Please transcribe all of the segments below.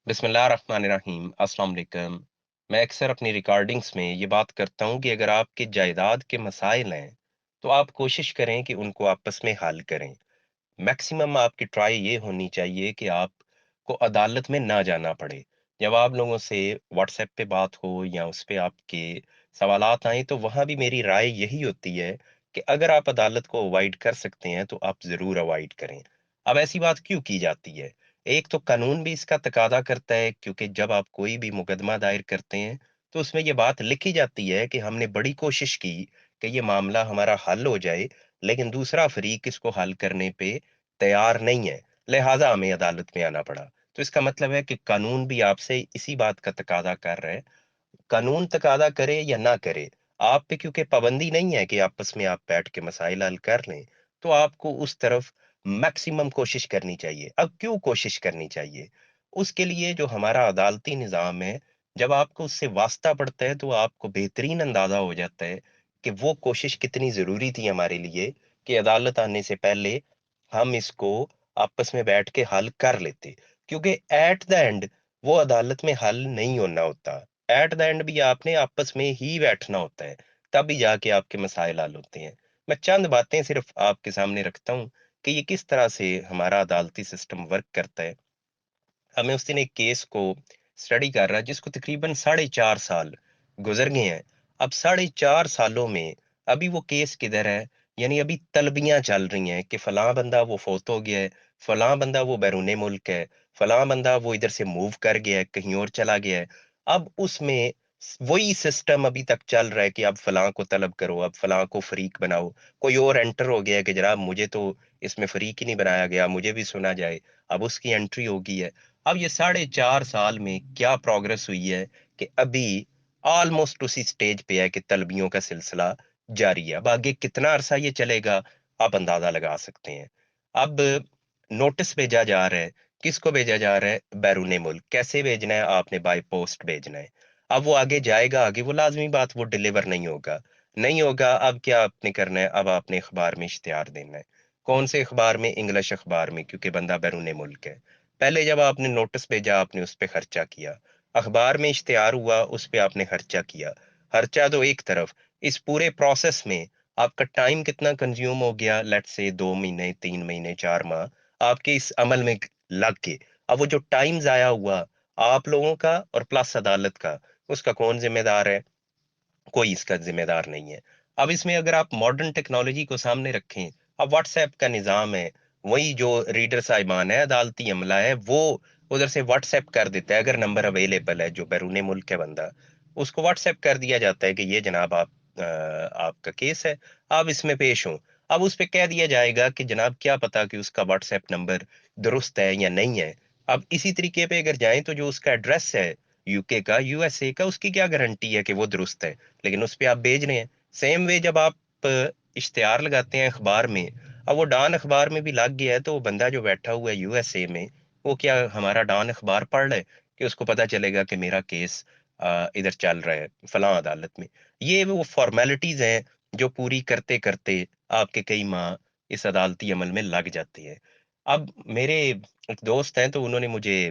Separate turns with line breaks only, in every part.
बिस्मिल्लाहिर्रहमानिर्रहीम अस्सलाम वालेकुम। मैं अक्सर अपनी रिकॉर्डिंग्स में ये बात करता हूँ कि अगर आपके जायदाद के मसाइल हैं, तो आप कोशिश करें कि उनको आपस में हल करें। मैक्सिमम आपकी ट्राई ये होनी चाहिए कि आपको अदालत में ना जाना पड़े। जब आप लोगों से व्हाट्सएप पे बात हो या उस पे आपके सवालात आएँ, तो वहाँ भी मेरी राय यही होती है कि अगर आप अदालत को अवॉइड कर सकते हैं, तो आप ज़रूर अवॉइड करें। अब ऐसी बात क्यों की जाती है? एक तो कानून भी इसका तकाज़ा करता है, क्योंकि जब आप कोई भी मुकदमा दायर करते हैं, तो उसमें ये बात लिखी जाती है कि हमने बड़ी कोशिश की कि ये मामला हमारा हल हो जाए, लेकिन दूसरा फ़रीक इसको हल करने पे तैयार नहीं है, लिहाज़ा हमें अदालत में आना पड़ा। तो इसका मतलब है कि कानून भी आपसे इसी बात का तकाज़ा कर रहा है। कानून तकाज़ा करे या ना करे, आप पे क्योंकि पाबंदी नहीं है कि आपस में आप बैठ के मसाइल हल कर लें, तो आपको उस तरफ मैक्सिमम कोशिश करनी चाहिए। अब क्यों कोशिश करनी चाहिए? उसके लिए जो हमारा अदालती निज़ाम है, जब आपको उससे वास्ता पड़ता है, तो आपको बेहतरीन अंदाज़ा हो जाता है कि वो कोशिश कितनी ज़रूरी थी हमारे लिए कि अदालत आने से पहले हम इसको आपस में बैठ के हल कर लेते। क्योंकि एट द एंड वो अदालत में हल नहीं होना होता। एट द एंड भी आपने आपस में ही बैठना होता है, तभी जाके आपके मसाइल हल होते हैं। मैं चंद बातें सिर्फ़ आपके सामने रखता हूँ कि ये किस तरह से हमारा अदालती सिस्टम वर्क करता है। मैं उस दिन एक केस को स्टडी कर रहा जिसको तकरीबन साढ़े 4 साल गुज़र गए हैं। अब साढ़े 4 सालों में अभी वो केस किधर है? यानी अभी तलबियाँ चल रही हैं कि फलाँ बंदा वो फ़ौत हो गया है, फलाँ बंदा वो बैरूने मुल्क है, फलाँ बंदा वो इधर से मूव कर गया है, कहीं और चला गया है। अब उसमें वही सिस्टम अभी तक चल रहा है कि अब फलाँ को तलब करो, अब फलाँ को फ़रीक बनाओ। कोई और एंटर हो गया है कि जनाब मुझे तो इसमें फ़रीक ही नहीं बनाया गया, मुझे भी सुना जाए। अब उसकी एंट्री होगी है। अब ये साढ़े 4 साल में क्या प्रोग्रेस हुई है कि अभी ऑलमोस्ट उसी स्टेज पे है कि तलबियों का सिलसिला जारी है। अब आगे कितना अरसा ये चलेगा, आप अंदाज़ा लगा सकते हैं। अब नोटिस भेजा जा रहा है, किसको भेजा जा रहा है? बैरूने मुल्क। कैसे भेजना है? आपने बाय पोस्ट भेजना है। अब वो आगे जाएगा, आगे वो लाज़मी बात वो डिलीवर नहीं होगा। नहीं होगा, अब क्या आपने करना है? अब आपने अखबार में इश्तिहार देना है। कौन से अखबार में? इंग्लिश अखबार में, क्योंकि बंदा बैरूने मुल्क है। पहले जब आपने नोटिस भेजा, आपने उस पे खर्चा किया। अखबार में इश्तिहार हुआ, उस पे आपने खर्चा किया। खर्चा तो एक तरफ, इस पूरे प्रोसेस में आपका टाइम कितना कंज़्यूम हो गया? लेट्स से 2 महीने, 3 महीने, 4 माह आपके इस अमल में लग गए। अब वो जो टाइम ज़ाया हुआ, आप लोगों का और प्लस अदालत का, उसका कौन ज़िम्मेदार है? कोई इसका ज़िम्मेदार नहीं है। अब इसमें अगर आप मॉडर्न टेक्नोलॉजी को सामने रखें, अब व्हाट्सऐप का निज़ाम है, वही जो रीडर साहिबान है, अदालती अमला है, वो उधर से व्हाट्सऐप कर देता है अगर नंबर अवेलेबल है, जो बैरूने मुल्क है बंदा, उसको व्हाट्सऐप कर दिया जाता है कि ये जनाब आपका केस है, आप इसमें पेश हों। अब उस पे कह दिया जाएगा कि जनाब क्या पता कि उसका व्हाट्सऐप नंबर दुरुस्त है या नहीं है। अब इसी तरीके पे अगर जाएँ तो जो उसका एड्रेस है यूके का, यूएसए का, उसकी क्या गारंटी है कि वो दुरुस्त है? लेकिन उस पे आप भेज रहे हैं। सेम वे जब आप इश्तिहार लगाते हैं अखबार में, अब वो डॉन अखबार में भी लग गया है, तो वो बंदा जो बैठा हुआ है यूएसए में, वो क्या हमारा डॉन अखबार पढ़ रहा है कि उसको पता चलेगा कि मेरा केस इधर चल रहा है फलाँ अदालत में। ये वो फ़ॉर्मेलिटीज़ हैं जो पूरी करते-करते आपके कई माह इस अदालती अमल में लग जाते हैं। अब मेरे एक दोस्त हैं, तो उन्होंने मुझे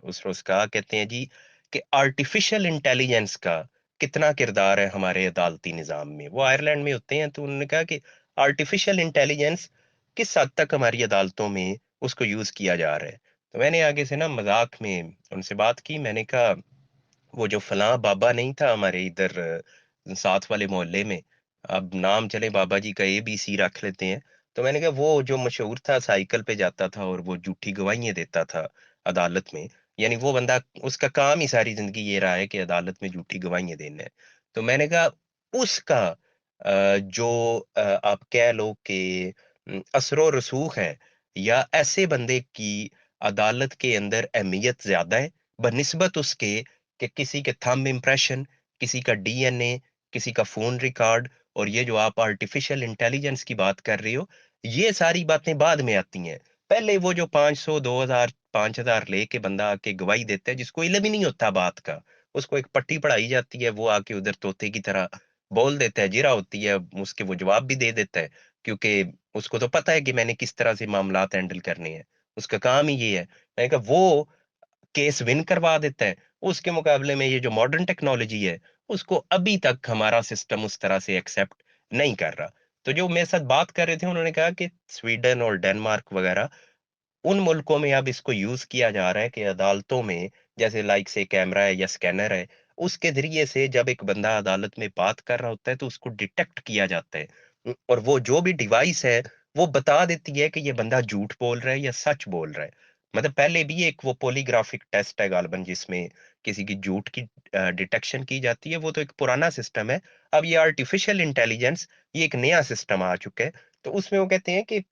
उस रोज़ कहा, कहते हैं जी कि आर्टिफ़िशियल इंटेलिजेंस का कितना किरदार है हमारे अदालती निज़ाम में? वो आयरलैंड में होते हैं, तो उन्होंने कहा कि आर्टिफ़िशियल इंटेलिजेंस किस हद तक हमारी अदालतों में उसको यूज़ किया जा रहा है? तो मैंने आगे से ना मज़ाक में उनसे बात की, मैंने कहा, वो जो फलाँ बाबा नहीं था हमारे इधर साथ वाले मोहल्ले में, अब नाम चले बाबा जी का एबीसी रख लेते हैं। तो मैंने कहा वो जो मशहूर था, साइकिल पे जाता था और वो झूठी गवाहियाँ देता था अदालत में। यानी वो बंदा, उसका काम ही सारी ज़िंदगी ये रहा है कि अदालत में झूठी गवाहियाँ देना है। तो मैंने कहा उसका जो आप कह लो कि असर-ओ रसूख है, या ऐसे बंदे की अदालत के अंदर अहमियत ज़्यादा है बनिस्बत उसके कि किसी के थंब इम्प्रेशन, किसी का डीएनए, किसी का फ़ोन रिकॉर्ड, और ये जो आप आर्टिफ़िशियल इंटेलिजेंस की बात कर रहे हो, ये सारी बातें बाद में आती हैं। पहले वो जो 500, 2000, 5000 लेके बंदा आके गवाही देता है, जिसको इल्म ही नहीं होता बात का, उसको एक पट्टी पढ़ाई जाती है, वो आके उधर तोते की तरह बोल देता है, जिरा होती है, उसके वो जवाब भी दे देता है, क्योंकि उसको तो पता है कि मैंने किस तरह से मामलात हैंडल करने हैं। उसका काम ही ये है। मैंने कहा वो केस विन करवा देता है। उसके मुकाबले में ये जो मॉडर्न टेक्नोलॉजी है, उसको अभी तक हमारा सिस्टम उस तरह से एक्सेप्ट नहीं कर रहा। तो जो मेरे साथ बात कर रहे थे उन्होंने कहा कि स्वीडन और डेनमार्क वगैरह उन मुल्कों में अब इसको यूज़ किया जा रहा है कि अदालतों में जैसे लाइक से कैमरा है या स्कैनर है, उसके ज़रिए से जब एक बंदा अदालत में बात कर रहा होता है तो उसको डिटेक्ट किया जाता है। और वो जो भी डिवाइस है, वो बता देती है कि ये बंदा झूठ बोल रहा है या सच बोल रहा है। मतलब पहले भी एक वो पॉलीग्राफिक टेस्ट है गालिबन जिसमें किसी की झूठ की डिटेक्शन की जाती है, वो तो एक पुराना सिस्टम है। अब ये आर्टिफ़िशियल इंटेलिजेंस ये एक नया सिस्टम आ चुका है। तो उसमें वो कहते हैं कि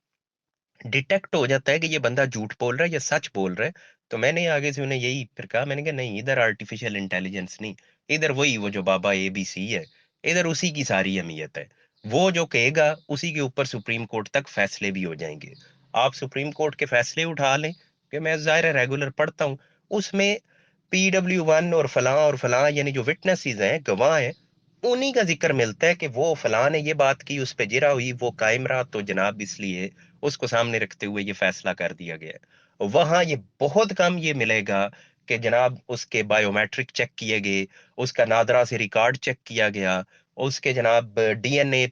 डिटेक्ट हो जाता है कि ये बंदा झूठ बोल रहा है या सच बोल रहा है। तो मैंने आगे से उन्हें यही फिर कहा, मैंने कहा नहीं, इधर आर्टिफिशियल इंटेलिजेंस नहीं, इधर वही वो जो बाबा एबीसी है, इधर उसी की सारी अहमियत है। वो जो कहेगा उसी के ऊपर सुप्रीम कोर्ट तक फैसले भी हो जाएंगे। आप सुप्रीम कोर्ट के फैसले उठा लें कि मैं जाहिर है रेगुलर पढ़ता हूँ, उसमें PW1 और फलां यानी जो विटनेसेस हैं, गवाह हैं, उन्हीं का जिक्र मिलता है कि वो फलां ने ये बात की, उस पे जिरह हुई, वो कायम रहा, तो जनाब इसलिए उसको सामने रखते हुए ये फैसला कर दिया गया है। वहाँ ये बहुत कम ये मिलेगा कि जनाब उसके बायोमेट्रिक चेक किए गए, उसका नादरा से रिकॉर्ड चेक किया गया, उसके जनाब DNA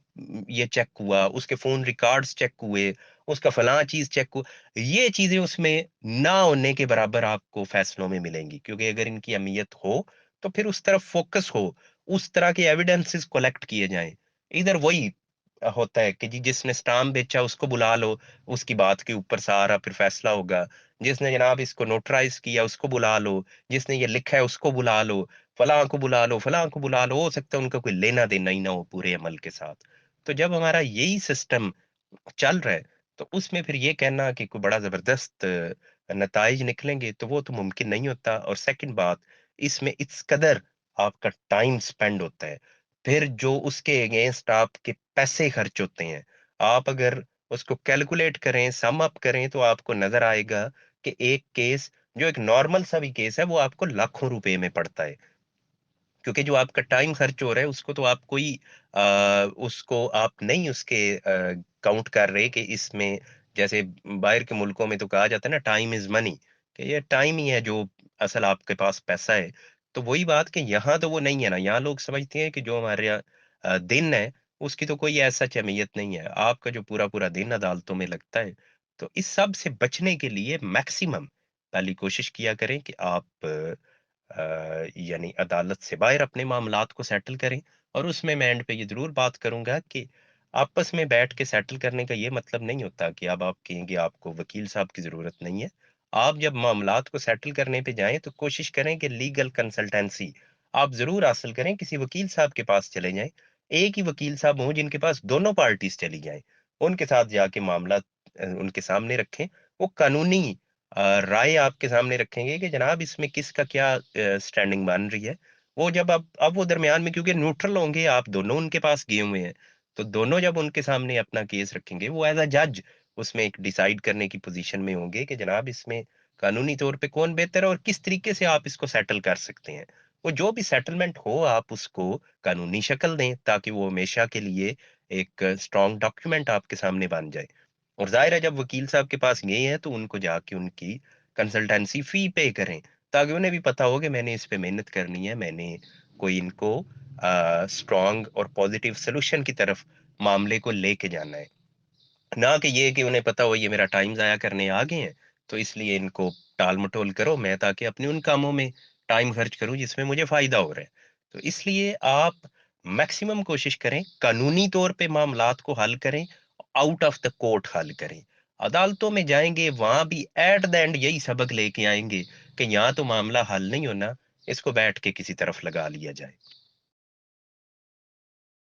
ये चेक हुआ, उसके फ़ोन रिकॉर्ड्स चेक हुए, उसका फलां चीज़ चेक हुआ। ये चीज़ें उसमें ना होने के बराबर आपको फैसलों में मिलेंगी, क्योंकि अगर इनकी अहमियत हो, तो फिर उस तरफ फ़ोकस हो, उस तरह के एविडेंसेस कलेक्ट किए जाएँ। इधर वही होता है कि जी जिसने स्टाम्प बेचा उसको बुला लो, उसकी बात के ऊपर सारा फिर फैसला होगा। जिसने जनाब इसको नोटराइज़ किया उसको बुला लो, जिसने ये लिखा है उसको बुला लो, फलाँ को बुला लो, फलाँ को बुला लो, हो सकता है उनका कोई लेना-देना ही ना हो पूरे अमल के साथ। तो जब हमारा यही सिस्टम चल रहा है, तो उसमें फिर ये कहना कि कोई बड़ा ज़बरदस्त नताइज निकलेंगे, तो वो तो मुमकिन नहीं होता। और सेकंड बात, इसमें इस कदर आपका टाइम स्पेंड होता है, फिर जो उसके अगेंस्ट आपके पैसे खर्च होते हैं, आप अगर उसको कैलकुलेट करें, सम अप करें, तो आपको नज़र आएगा कि एक केस, जो एक नॉर्मल सा भी केस है, वो आपको लाखों रुपए में पड़ता है। क्योंकि जो आपका टाइम खर्च हो रहा है उसको तो आप कोई उसको आप नहीं उसके काउंट कर रहे कि इसमें, जैसे बाहर के मुल्कों में तो कहा जाता है ना, टाइम इज़ मनी, कि ये टाइम ही है जो असल आपके पास पैसा है। तो वही बात कि यहाँ तो वो नहीं है ना, यहाँ लोग समझते हैं कि जो हमारे यहाँ दिन है, उसकी तो कोई ऐसा सच अहमियत नहीं है। आपका जो पूरा-पूरा दिन अदालतों में लगता है, तो इस सब से बचने के लिए मैक्सिमम पहली कोशिश किया करें कि आप यानी अदालत से बाहर अपने मामलात को सेटल करें। और उसमें मैं एंड पे ये ज़रूर बात करूँगा कि आपस में बैठ के सेटल करने का ये मतलब नहीं होता कि अब आप कहेंगे आपको वकील साहब की ज़रूरत नहीं है। आप जब मामलात को सेटल करने पे जाएँ तो कोशिश करें कि लीगल कंसल्टेंसी आप ज़रूर हासिल करें, किसी वकील साहब के पास चले जाएँ। एक ही वकील साहब हों जिनके पास दोनों पार्टीज़ चली जाएँ। उनके साथ जाके मामला उनके सामने रखें। वो कानूनी राय आपके सामने रखेंगे कि जनाब इसमें किसका क्या स्टैंडिंग बन रही है। वो जब अब वो दरमियान में क्योंकि न्यूट्रल होंगे, आप दोनों उनके पास गए हुए हैं, तो दोनों जब उनके सामने अपना केस रखेंगे, वो एज़ अ जज उसमें एक डिसाइड करने की पोज़ीशन में होंगे कि जनाब इसमें कानूनी तौर पे कौन बेहतर है और किस तरीके से आप इसको सेटल कर सकते हैं। वो जो भी सेटलमेंट हो आप उसको कानूनी शक्ल दें ताकि वो हमेशा के लिए एक स्ट्रॉन्ग डॉक्यूमेंट आपके सामने बन जाए। और ज़ाहिर है जब वकील साहब के पास गए हैं तो उनको जाके उनकी कंसल्टेंसी फ़ी पे करें, ताकि उन्हें भी पता हो कि मैंने इस पे मेहनत करनी है, मैंने कोई इनको स्ट्रॉन्ग और पॉज़िटिव सॉल्यूशन की तरफ मामले को लेके जाना है। ना कि ये कि उन्हें पता हो ये मेरा टाइम ज़ाया करने आ गए हैं, तो इसलिए इनको टाल-मटोल करो, मैं ताकि अपने उन कामों में टाइम खर्च करूँ जिसमें मुझे फ़ायदा हो रहा है। तो इसलिए आप मैक्सिमम कोशिश करें, कानूनी तौर पे मामलात को हल करें, आउट ऑफ द कोर्ट हल करें। अदालतों में जाएँगे, वहाँ भी एट द एंड यही सबक लेके आएँगे कि यहाँ तो मामला हल नहीं होना, इसको बैठ के किसी तरफ लगा लिया जाए।